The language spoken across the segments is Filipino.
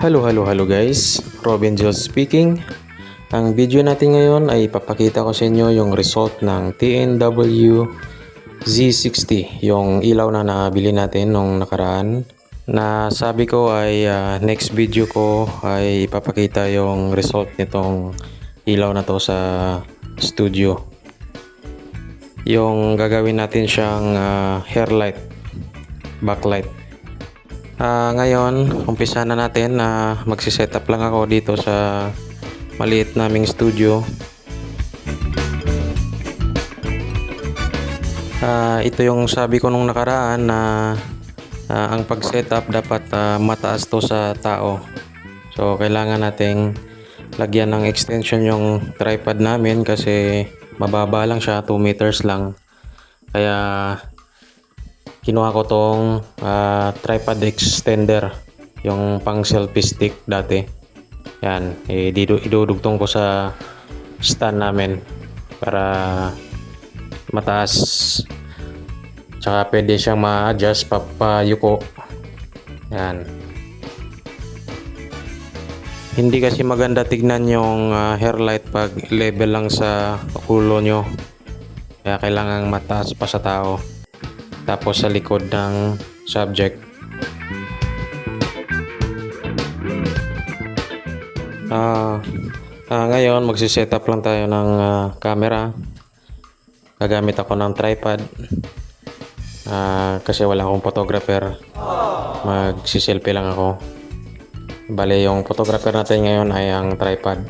Hello guys, Robin Jules speaking. Ang video natin ngayon ay ipapakita ko sa inyo yung result ng TNW Z60, yung ilaw na nabili natin nung nakaraan. Na sabi ko ay next video ko ay ipapakita yung result nitong ilaw na to sa studio. Yung gagawin natin siyang hair light, backlight. Ngayon, umpisa na natin na magsisetup lang ako dito sa maliit naming studio. Ito yung sabi ko nung nakaraan na ang pag-setup dapat mataas to sa tao. So, kailangan nating lagyan ng extension yung tripod namin kasi mababa lang siya, 2 meters lang. Kaya kinuha ko tong tripod extender, yung pang selfie stick dati. Yan, idudugtong ko sa stand namin para mataas. Tsaka pwede siyang ma-adjust papayuko. Yan. Hindi kasi maganda tignan yung hair light pag level lang sa ulo nyo. Kaya kailangan mataas pa sa tao. Tapos sa likod ng subject. Ngayon magsisetup lang tayo ng camera. Gagamit ako ng tripod. Kasi wala akong photographer. Magsiselfie lang ako. Bale, yung photographer natin ngayon ay ang tripod.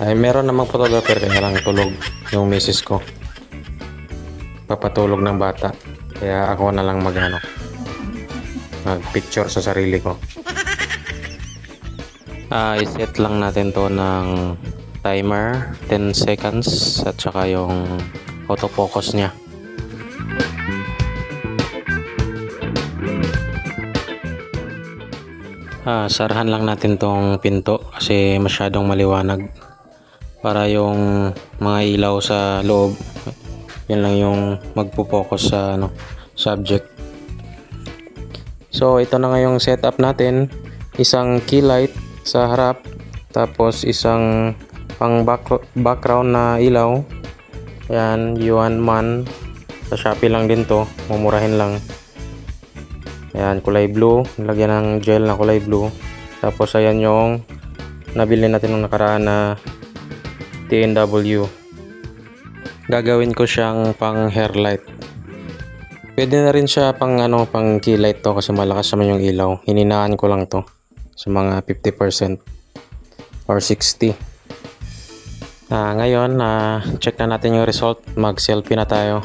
Ay meron namang photographer kaya lang tulog yung misis ko. Papatulog ng bata, kaya ako na lang mag-picture sa sarili ko. I-set lang natin to ng timer 10 seconds at saka yung autofocus nya. Sarahan lang natin tong pinto kasi masyadong maliwanag para yung mga ilaw sa loob yan lang yung magpo-focus sa subject. So ito na nga yung setup natin, isang key light sa harap, tapos isang pang background na ilaw. Yan, yuan man, sa Shopee lang din to, mumurahin lang. Yan, kulay blue, lagyan ng gel na kulay blue. Tapos ayan yung nabili natin nung nakaraan na TNW. Gagawin ko siyang pang hair light. Pwede na rin siya pang key light to kasi malakas naman yung ilaw. Hininaan ko lang to sa mga 50% or 60. Ngayon, check na natin yung result. Mag-selfie na tayo.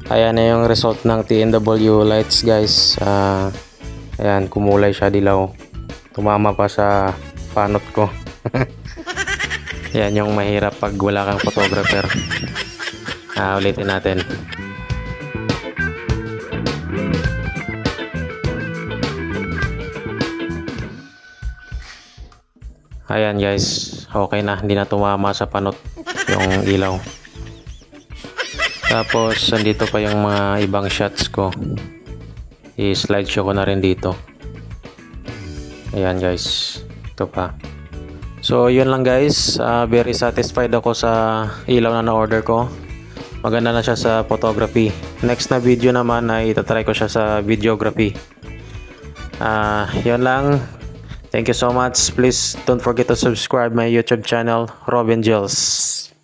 Ayan na yung result ng TNW lights guys. Ayan, kumulay siya dilaw. Tumama pa sa panot ko. Yan yung mahirap pag wala kang photographer. Ulitin natin. Ayan guys, okay na, hindi na tumama sa panot yung ilaw. Tapos andito pa yung mga ibang shots ko. I-slideshow ko na rin dito. Ayan guys, ito pa. So yun lang guys, very satisfied ako sa ilaw na na-order ko. Maganda na siya sa photography. Next na video naman ay itatry ko siya sa videography. Yun lang. Thank you so much. Please don't forget to subscribe my YouTube channel, Robin Jules.